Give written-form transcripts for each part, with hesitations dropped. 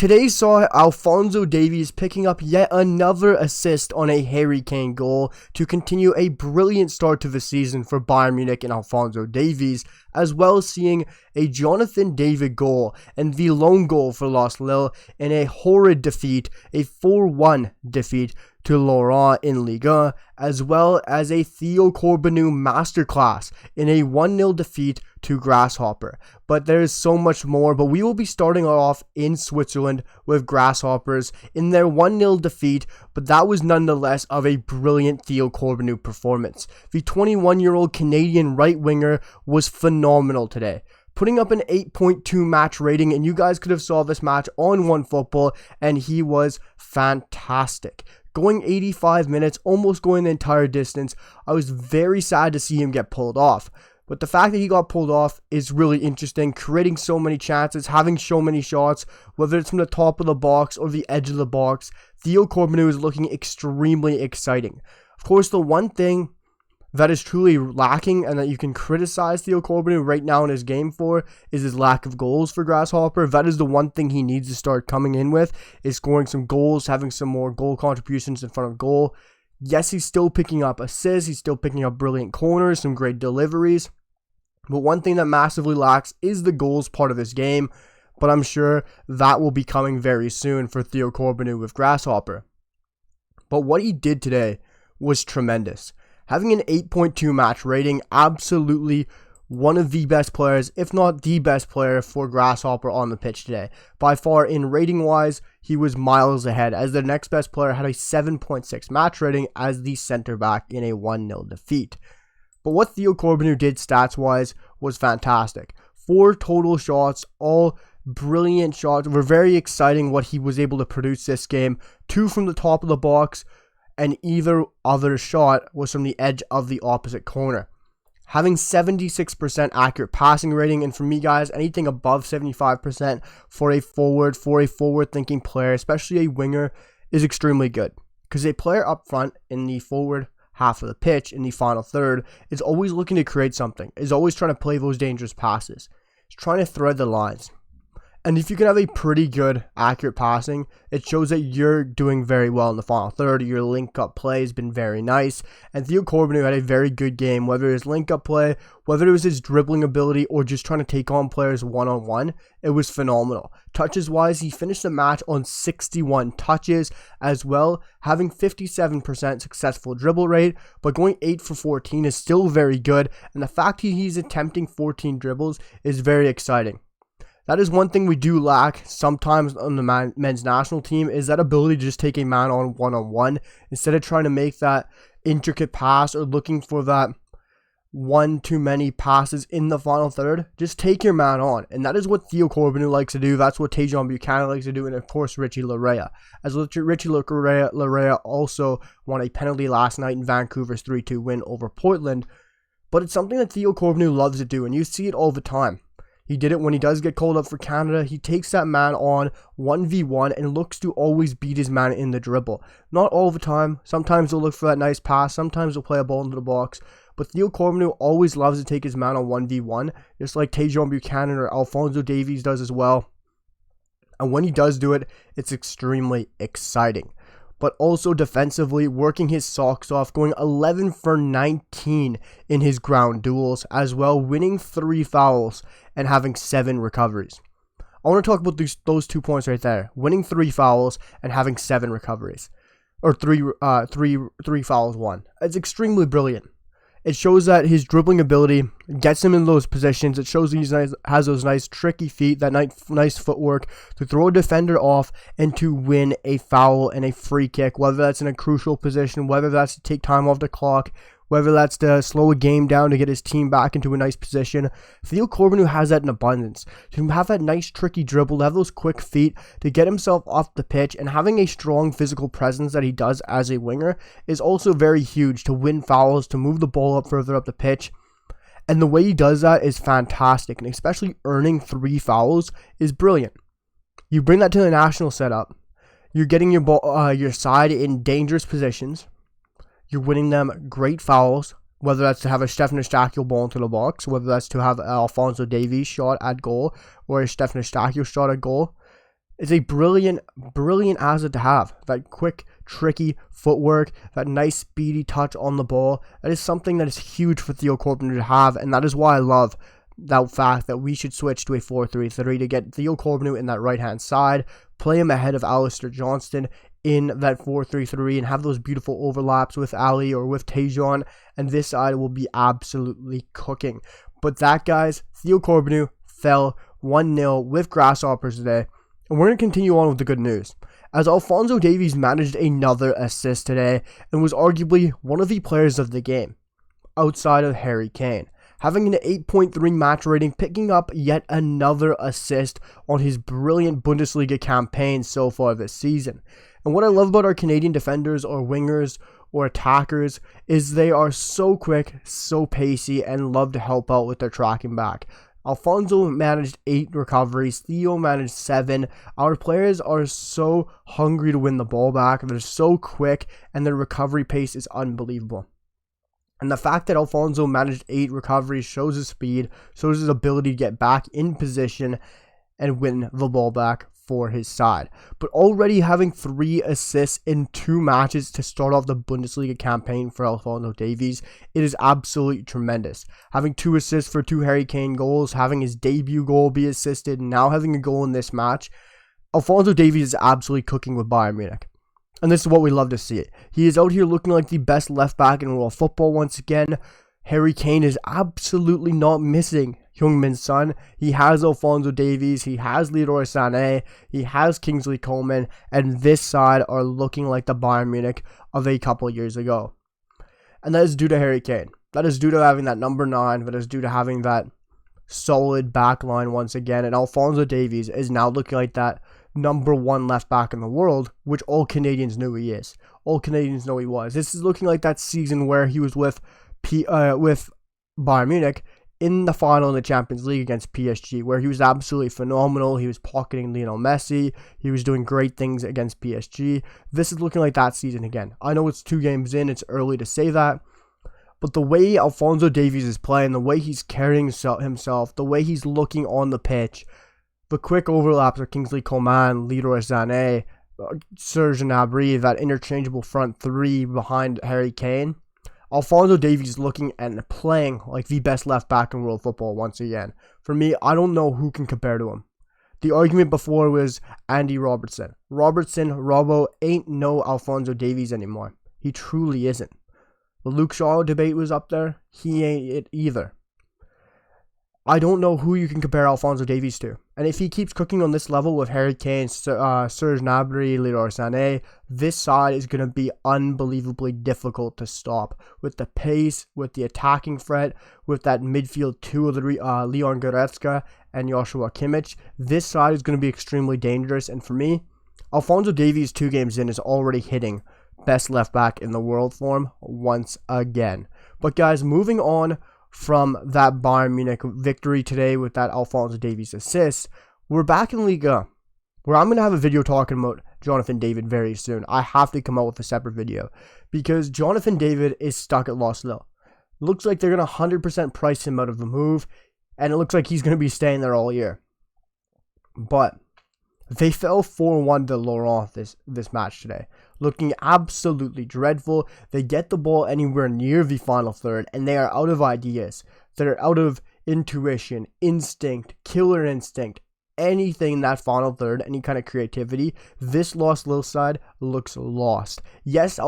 Today saw Alphonso Davies picking up yet another assist on a Harry Kane goal to continue a brilliant start to the season for Bayern Munich and Alphonso Davies, as well as seeing a Jonathan David goal and the lone goal for LOSC Lille in a horrid defeat, a 4-1 defeat to Korona in Ligue, as well as a Theo Corbeanu masterclass in a 1-0 defeat to Grasshopper. But there is so much more, but we will be starting off in Switzerland with Grasshoppers in their 1-0 defeat, but that was nonetheless of a brilliant Theo Corbeanu performance. The 21-year-old Canadian right winger was phenomenal today, putting up an 8.2 match rating, and you guys could have saw this match on OneFootball, and he was fantastic. Going 85 minutes, almost going the entire distance. I was very sad to see him get pulled off. But the fact that he got pulled off is really interesting, creating so many chances, having so many shots, whether it's from the top of the box or the edge of the box. Theo Corbeanu is looking extremely exciting. Of course, the one thing that is truly lacking and that you can criticize Theo Corbeanu right now in his game for is his lack of goals for Grasshopper. That is the one thing he needs to start coming in with, is scoring some goals, having some more goal contributions in front of goal. Yes, he's still picking up assists, he's still picking up brilliant corners, some great deliveries. But one thing that massively lacks is the goals part of his game, but I'm sure that will be coming very soon for Theo Corbeanu with Grasshopper. But what he did today was tremendous. Having an 8.2 match rating, absolutely one of the best players, if not the best player for Grasshopper on the pitch today. By far, in rating wise, he was miles ahead, as the next best player had a 7.6 match rating as the center back in a 1-0 defeat. But what Theo Corbeanu did stats wise was fantastic. 4 total shots, all brilliant shots. Were very exciting what he was able to produce this game. 2 from the top of the box, and either other shot was from the edge of the opposite corner. Having 76% accurate passing rating, and for me guys, anything above 75% for a forward-thinking player, especially a winger, is extremely good. Because a player up front in the forward half of the pitch, in the final third, is always looking to create something, is always trying to play those dangerous passes. He's trying to thread the lines. And if you can have a pretty good, accurate passing, it shows that you're doing very well in the final third. Your link-up play has been very nice. And Theo Corbeanu had a very good game, whether it was link-up play, whether it was his dribbling ability, or just trying to take on players one-on-one. It was phenomenal. Touches-wise, he finished the match on 61 touches as well, having 57% successful dribble rate, but going 8 for 14 is still very good. And the fact he's attempting 14 dribbles is very exciting. That is one thing we do lack sometimes on the men's national team, is that ability to just take a man on one-on-one instead of trying to make that intricate pass or looking for that one too many passes in the final third. Just take your man on, and that is what Theo Corbeanu likes to do. That's what Jayden Buchanan likes to do, and of course Richie Larea. As Richie Larea also won a penalty last night in Vancouver's 3-2 win over Portland, but it's something that Theo Corbeanu loves to do, and you see it all the time. He did it when he does get called up for Canada. He takes that man on 1v1 and looks to always beat his man in the dribble. Not all the time. Sometimes he'll look for that nice pass. Sometimes he'll play a ball into the box. But Theo Corbeanu always loves to take his man on 1v1, just like Jayden Buchanan or Alphonso Davies does as well. And when he does do it, it's extremely exciting. But also defensively, working his socks off, going 11 for 19 in his ground duels, as well winning 3 fouls and having 7 recoveries. I want to talk about those 2 points right there. Winning 3 fouls and having 7 recoveries. Or 3 fouls won. It's extremely brilliant. It shows that his dribbling ability gets him in those positions. It shows he has those nice tricky feet, that nice footwork to throw a defender off and to win a foul and a free kick, whether that's in a crucial position, whether that's to take time off the clock, whether that's to slow a game down to get his team back into a nice position. Theo Corbeanu has that in abundance. To have that nice tricky dribble, to have those quick feet, to get himself off the pitch, and having a strong physical presence that he does as a winger is also very huge to win fouls, to move the ball up further up the pitch. And the way he does that is fantastic, and especially earning 3 fouls is brilliant. You bring that to the national setup. You're getting your side in dangerous positions. You're winning them great fouls, whether that's to have a Stefan Eustáquio ball into the box, whether that's to have Alphonso Davies shot at goal, or a Stefan Eustáquio shot at goal. is a brilliant asset to have. That quick, tricky footwork, that nice speedy touch on the ball, that is something that is huge for Theo Corbeanu to have, and that is why I love that fact that we should switch to a 4-3-3 to get Theo Corbeanu in that right-hand side, play him ahead of Alistair Johnston in that 4-3-3, and have those beautiful overlaps with Ali or with Tejan, and this side will be absolutely cooking. But that, guys, Theo Corbeanu fell 1-0 with Grasshoppers today. And we're going to continue on with the good news, as Alphonso Davies managed another assist today and was arguably one of the players of the game, outside of Harry Kane, having an 8.3 match rating, picking up yet another assist on his brilliant Bundesliga campaign so far this season. And what I love about our Canadian defenders or wingers or attackers is they are so quick, so pacey, and love to help out with their tracking back. Alphonso managed 8 recoveries, Theo managed 7. Our players are so hungry to win the ball back, they're so quick, and their recovery pace is unbelievable. And the fact that Alphonso managed 8 recoveries shows his speed, shows his ability to get back in position and win the ball back for his side. But already having 3 assists in 2 matches to start off the Bundesliga campaign for Alphonso Davies, it is absolutely tremendous. Having 2 assists for 2 Harry Kane goals, having his debut goal be assisted, and now having a goal in this match, Alphonso Davies is absolutely cooking with Bayern Munich. And this is what we love to see. He is out here looking like the best left back in world football once again. Harry Kane is absolutely not missing Heung-Min Son. He has Alphonso Davies, he has Leroy Sané, he has Kingsley Coman, and this side are looking like the Bayern Munich of a couple years ago. And that is due to Harry Kane. That is due to having that number 9, that is due to having that solid back line once again, and Alphonso Davies is now looking like that number 1 left back in the world, which all Canadians knew he is. All Canadians know he was. This is looking like that season where he was with Bayern Munich in the final in the Champions League against PSG, where he was absolutely phenomenal. He was pocketing Lionel Messi. He was doing great things against PSG. This is looking like that season again. I know it's 2 games in. It's early to say that. But the way Alphonso Davies is playing, the way he's carrying himself, the way he's looking on the pitch, the quick overlaps of Kingsley Coman, Leroy Sané, Serge Gnabry, that interchangeable front 3 behind Harry Kane, Alphonso Davies looking and playing like the best left back in world football once again. For me, I don't know who can compare to him. The argument before was Andy Robertson. Robbo ain't no Alphonso Davies anymore. He truly isn't. The Luke Shaw debate was up there. He ain't it either. I don't know who you can compare Alphonso Davies to. And if he keeps cooking on this level with Harry Kane, Serge Gnabry, Leroy Sané, this side is going to be unbelievably difficult to stop. With the pace, with the attacking threat, with that midfield 2 of the Leon Goretzka and Joshua Kimmich, this side is going to be extremely dangerous. And for me, Alphonso Davies 2 games in is already hitting best left back in the world form once again. But guys, moving on from that Bayern Munich victory today with that Alphonso Davies assist, we're back in Liga, where I'm going to have a video talking about Jonathan David very soon. I have to come out with a separate video, because Jonathan David is stuck at LOSC Lille. Looks like they're going to 100% price him out of the move, and it looks like he's going to be staying there all year. But they fell 4-1 to Laurent this match today, looking absolutely dreadful. They get the ball anywhere near the final third, and they are out of ideas. They're out of intuition, instinct, killer instinct, anything in that final third, any kind of creativity. This LOSC Lille side looks lost. Yes,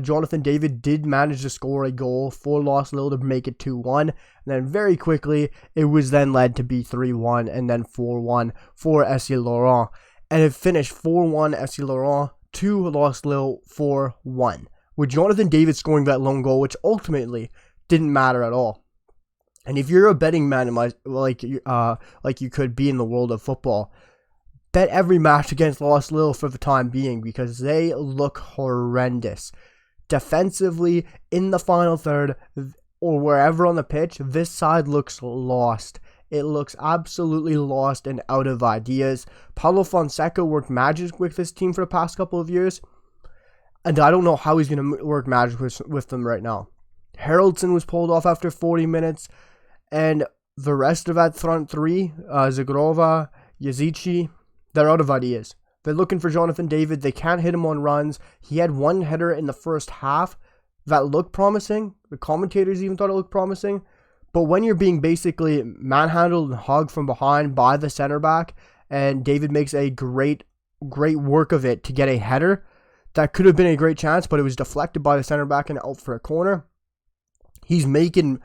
Jonathan David did manage to score a goal for LOSC Lille to make it 2-1, and then very quickly, it was then led to be 3-1 and then 4-1 for SC Laurent. And it finished 4-1 SC Laurent to LOSC Lille 4-1, with Jonathan David scoring that lone goal, which ultimately didn't matter at all. And if you're a betting man, like you could be in the world of football, bet every match against LOSC Lille for the time being, because they look horrendous. Defensively, in the final third, or wherever on the pitch, this side looks lost. It looks absolutely lost and out of ideas. Paulo Fonseca worked magic with this team for the past couple of years, and I don't know how he's going to work magic with them right now. Haraldson was pulled off after 40 minutes, and the rest of that front 3, Zagrova, Yazici, They're out of ideas. They're looking for Jonathan David. They can't hit him on runs. He had one header in the first half that looked promising. The commentators even thought it looked promising. But when you're being basically manhandled and hugged from behind by the center back, and David makes a great work of it to get a header, that could have been a great chance, but it was deflected by the center back and out for a corner. He's making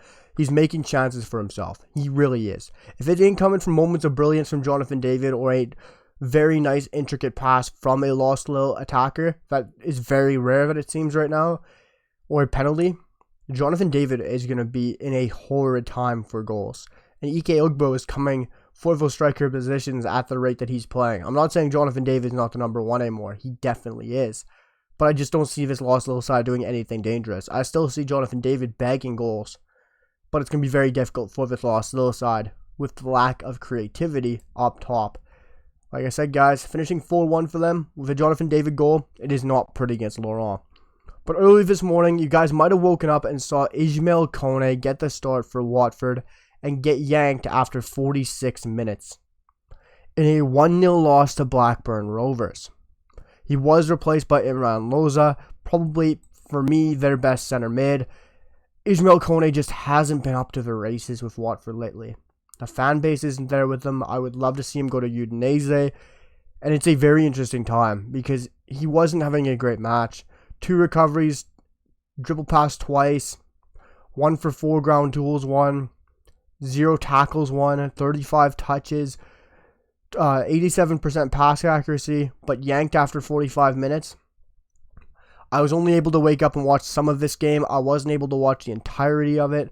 chances for himself. He really is. If it ain't coming from moments of brilliance from Jonathan David or a very nice intricate pass from a LOSC Lille attacker, that is very rare that it seems right now, or a penalty, Jonathan David is going to be in a horrid time for goals. And Ike Ugbo is coming for those striker positions at the rate that he's playing. I'm not saying Jonathan David is not the number one anymore. He definitely is. But I just don't see this LOSC Lille side doing anything dangerous. I still see Jonathan David bagging goals. But it's going to be very difficult for this LOSC Lille side with the lack of creativity up top. Like I said, guys, finishing 4-1 for them with a Jonathan David goal, it is not pretty against Laurent. But early this morning, you guys might have woken up and saw Ismael Kone get the start for Watford and get yanked after 46 minutes in a 1-0 loss to Blackburn Rovers. He was replaced by Imran Loza, probably, for me, their best center mid. Ismael Kone just hasn't been up to the races with Watford lately. The fan base isn't there with him. I would love to see him go to Udinese. And it's a very interesting time because he wasn't having a great match. 2 recoveries, dribble pass twice, 1 for 4 ground duels, 1, 0 tackles, 1, 35 touches, 87% pass accuracy, but yanked after 45 minutes. I was only able to wake up and watch some of this game. I wasn't able to watch the entirety of it.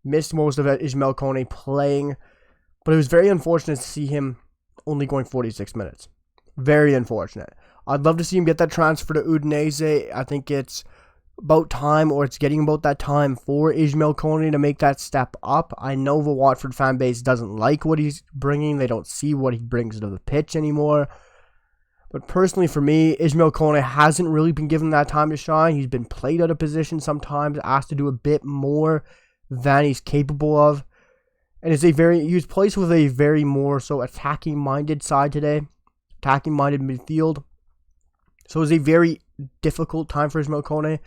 Missed most of it, Ismael Kone playing. But it was very unfortunate to see him only going 46 minutes. Very unfortunate. I'd love to see him get that transfer to Udinese. I think it's about time, or it's getting about that time for Ismael Kone to make that step up. I know the Watford fan base doesn't like what he's bringing. They don't see what he brings to the pitch anymore. But personally for me, Ismael Kone hasn't really been given that time to shine. He's been played out of position sometimes, asked to do a bit more than he's capable of. And he was placed with a very more so attacking-minded side today. Attacking-minded midfield. So it was a very difficult time for Ismael Kone.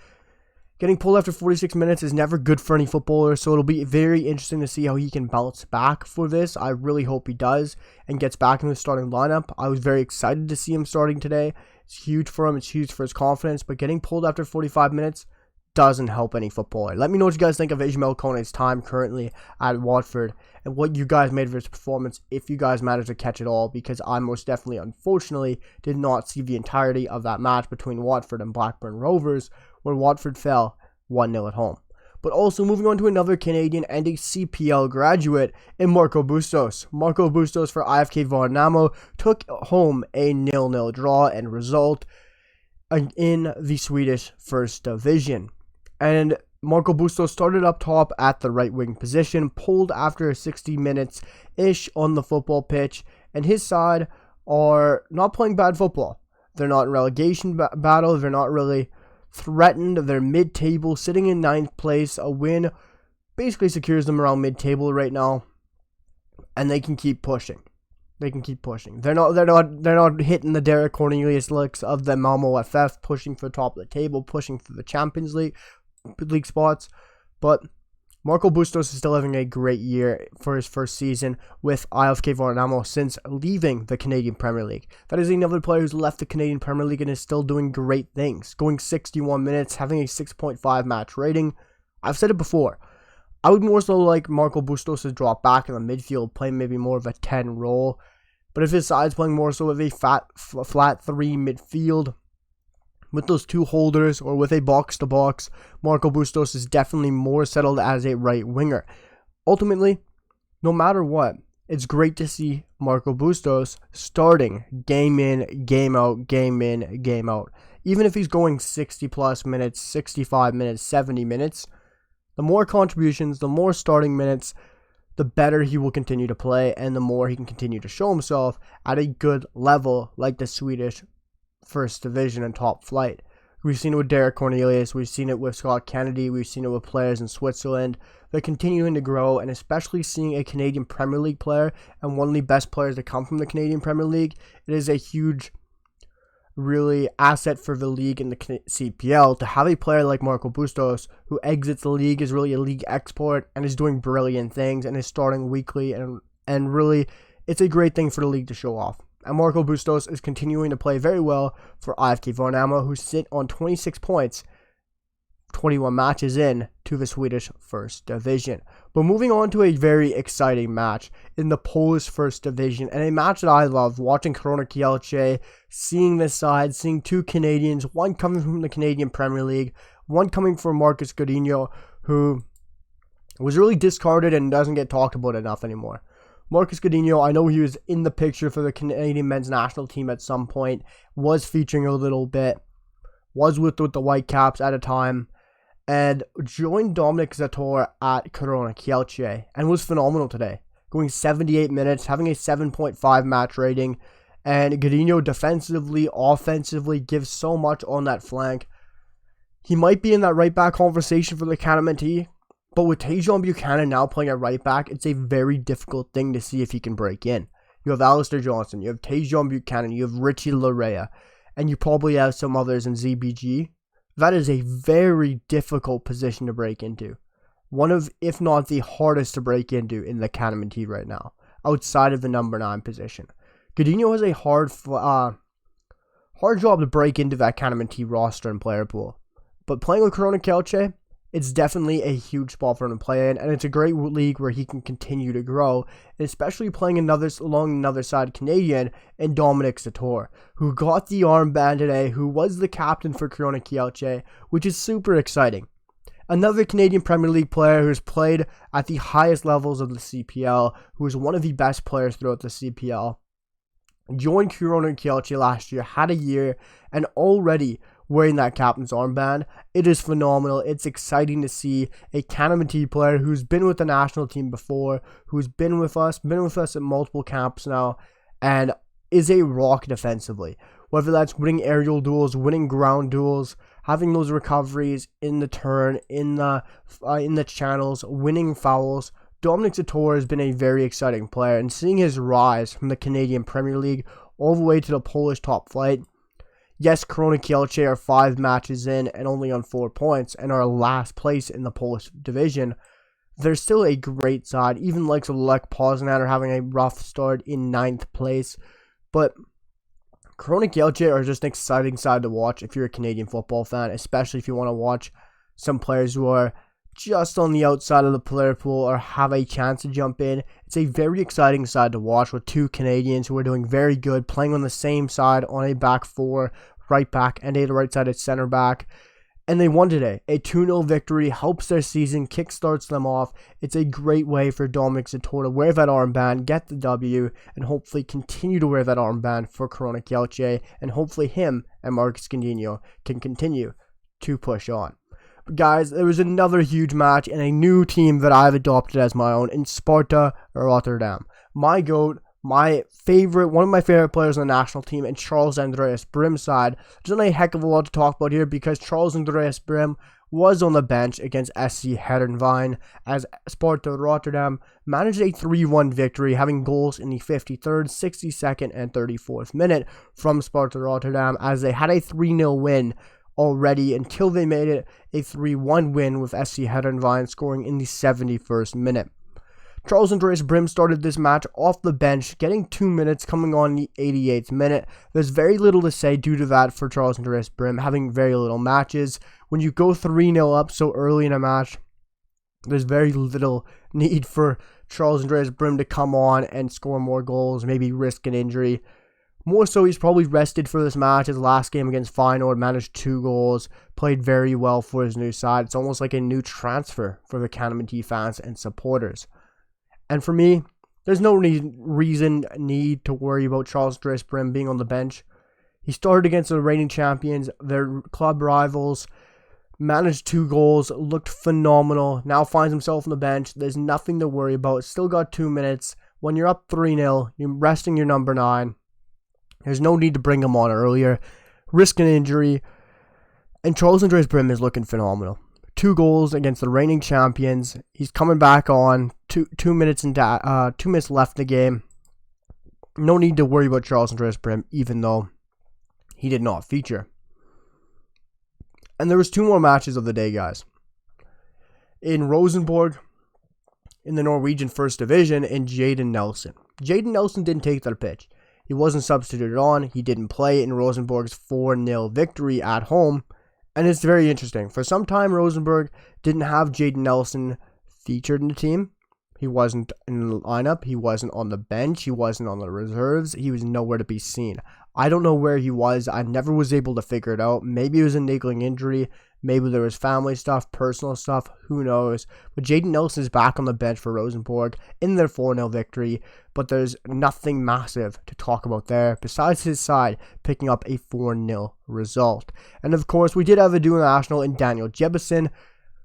Getting pulled after 46 minutes is never good for any footballer, so it'll be very interesting to see how he can bounce back for this. I really hope he does and gets back in the starting lineup. I was very excited to see him starting today. It's huge for him. It's huge for his confidence, but getting pulled after 45 minutes doesn't help any footballer. Let me know what you guys think of Ismael Kone's time currently at Watford and what you guys made of his performance, if you guys managed to catch it all, because I most definitely, unfortunately, did not see the entirety of that match between Watford and Blackburn Rovers, where Watford fell 1-0 at home. But also moving on to another Canadian and a CPL graduate in Marco Bustos. Marco Bustos for IFK Varnamo took home a 0-0 draw and result in the Swedish First Division. And Marco Bustos started up top at the right wing position, pulled after 60 minutes-ish on the football pitch, and his side are not playing bad football. They're not in relegation battle, they're not really threatened, they're mid-table, sitting in 9th place. A win basically secures them around mid-table right now, and they can keep pushing. They're not hitting the Derek Cornelius looks of the Malmo FF, pushing for the top of the table, pushing for the Champions League spots, but Marco Bustos is still having a great year for his first season with IFK Varnamo since leaving the Canadian Premier League. That is another player who's left the Canadian Premier League and is still doing great things, going 61 minutes, having a 6.5 match rating. I've said it before, I would more so like Marco Bustos to drop back in the midfield, play maybe more of a 10 role, but if his side's playing more so with a flat 3 midfield, with those 2 holders or with a box-to-box, Marco Bustos is definitely more settled as a right winger. Ultimately, no matter what, it's great to see Marco Bustos starting game in, game out, game in, game out. Even if he's going 60 plus minutes, 65 minutes, 70 minutes, the more contributions, the more starting minutes, the better he will continue to play and the more he can continue to show himself at a good level like the Swedish First Division and top flight. We've seen it with Derek Cornelius, we've seen it with Scott Kennedy, we've seen it with players in Switzerland. They're continuing to grow, and especially seeing a Canadian Premier League player and one of the best players to come from the Canadian Premier League, it is a huge, really asset for the league in the CPL to have a player like Marco Bustos who exits the league, is really a league export and is doing brilliant things and is starting weekly, and really it's a great thing for the league to show off. And Marco Bustos is continuing to play very well for IFK Värnamo, who sit on 26 points, 21 matches in to the Swedish First Division. But moving on to a very exciting match in the Polish First Division, and a match that I love, watching Korona Kielce, seeing this side, seeing two Canadians, one coming from the Canadian Premier League, one coming from Marcus Godinho, who was really discarded and doesn't get talked about enough anymore. Marcus Godinho, I know he was in the picture for the Canadian men's national team at some point, was featuring a little bit, was with the Whitecaps at a time, and joined Dominic Zator at Korona Kielce, and was phenomenal today, going 78 minutes, having a 7.5 match rating, and Godinho defensively, offensively, gives so much on that flank. He might be in that right back conversation for the Canada, but with Tajon Buchanan now playing at right back, it's a very difficult thing to see if he can break in. You have Alistair Johnson, you have Tajon Buchanan, you have Richie Larea, and you probably have some others in ZBG. That is a very difficult position to break into. One of, if not the hardest to break into in the Canada right now, outside of the number 9 position. Godinho has a hard job to break into that Canada roster and player pool. But playing with Korona Kielce, it's definitely a huge spot for him to play in, and it's a great league where he can continue to grow, especially playing along another side Canadian and Dominic Zator, who got the armband today, who was the captain for Korona Kielce, which is super exciting. Another Canadian Premier League player who's played at the highest levels of the CPL, who is one of the best players throughout the CPL, joined Korona Kielce last year, had a year, and already wearing that captain's armband. It is phenomenal. It's exciting to see a Canada player who's been with the national team before, who's been with us at multiple camps now, and is a rock defensively. Whether that's winning aerial duels, winning ground duels, having those recoveries in the turn, in the channels, winning fouls. Dominic Zator has been a very exciting player, and seeing his rise from the Canadian Premier League all the way to the Polish top flight. Yes, Korona Kielce are 5 matches in and only on 4 points and are last place in the Polish division. They're still a great side. Even like Lech Poznan are having a rough start in 9th place. But Korona Kielce are just an exciting side to watch if you're a Canadian football fan, especially if you want to watch some players who are just on the outside of the player pool or have a chance to jump in. It's a very exciting side to watch with 2 Canadians who are doing very good, playing on the same side on a back 4, right back, and a right-sided center back. And they won today. A 2-0 victory helps their season, kickstarts them off. It's a great way for Dominic Zator to wear that armband, get the W, and hopefully continue to wear that armband for Korona Kielce, and hopefully him and Marcus Godinho can continue to push on. But guys, there was another huge match and a new team that I've adopted as my own in Sparta Rotterdam. My GOAT, one of my favorite players on the national team, and Charles Andreas Brim's side. There's not a heck of a lot to talk about here because Charles Andreas Brim was on the bench against SC Heerenveen as Sparta Rotterdam managed a 3-1 victory, having goals in the 53rd, 62nd, and 34th minute from Sparta Rotterdam, as they had a 3-0 win already until they made it a 3-1 win with SC Heerenveen scoring in the 71st minute. Charles Andreas Brim started this match off the bench, getting 2 minutes, coming on the 88th minute. There's very little to say due to that for Charles Andreas Brim having very little matches. When you go 3-0 up so early in a match, there's very little need for Charles Andreas Brim to come on and score more goals, maybe risk an injury. More so, he's probably rested for this match. His last game against Feyenoord managed 2 goals, played very well for his new side. It's almost like a new transfer for the Canada fans and supporters. And for me, there's no need to worry about Charles Andreas Brim being on the bench. He started against the reigning champions, their club rivals, managed 2 goals, looked phenomenal, now finds himself on the bench. There's nothing to worry about. Still got 2 minutes. When you're up 3-0, you're resting your number 9. There's no need to bring him on earlier. Risk an injury. And Charles Andreas Brim is looking phenomenal. 2 goals against the reigning champions. He's coming back on. 2 minutes left in the game. No need to worry about Charles Andreas Brim, even though he did not feature. And there was 2 more matches of the day, guys. In Rosenborg, in the Norwegian First Division, and Jayden Nelson. Jayden Nelson didn't take that pitch. He wasn't substituted on. He didn't play in Rosenborg's 4-0 victory at home. And it's very interesting. For some time, Rosenborg didn't have Jayden Nelson featured in the team. He wasn't in the lineup. He wasn't on the bench. He wasn't on the reserves. He was nowhere to be seen. I don't know where he was. I never was able to figure it out. Maybe it was a niggling injury. Maybe there was family stuff, personal stuff. Who knows? But Jayden Nelson is back on the bench for Rosenborg in their 4-0 victory. But there's nothing massive to talk about there besides his side picking up a 4-0 result. And of course, we did have a dual national in Daniel Jebbison,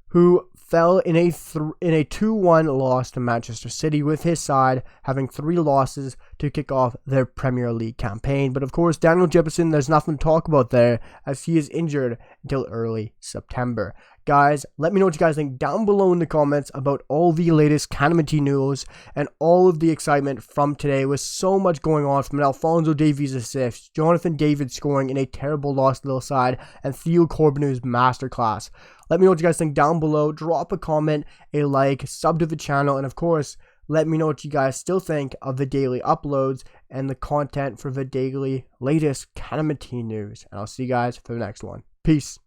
who fell in a 2-1 loss to Manchester City, with his side having 3 losses to kick off their Premier League campaign. But of course, Daniel Jebbison, there's nothing to talk about there, as he is injured until early September. Guys, let me know what you guys think down below in the comments about all the latest Canamity news and all of the excitement from today, with so much going on, from an Alphonso Davies assist, Jonathan David scoring in a terrible loss to Lille side, and Theo Corbeanu's masterclass. Let me know what you guys think down below. Drop a comment, a like, sub to the channel, and of course, let me know what you guys still think of the daily uploads and the content for the daily latest Canamity news. And I'll see you guys for the next one. Peace.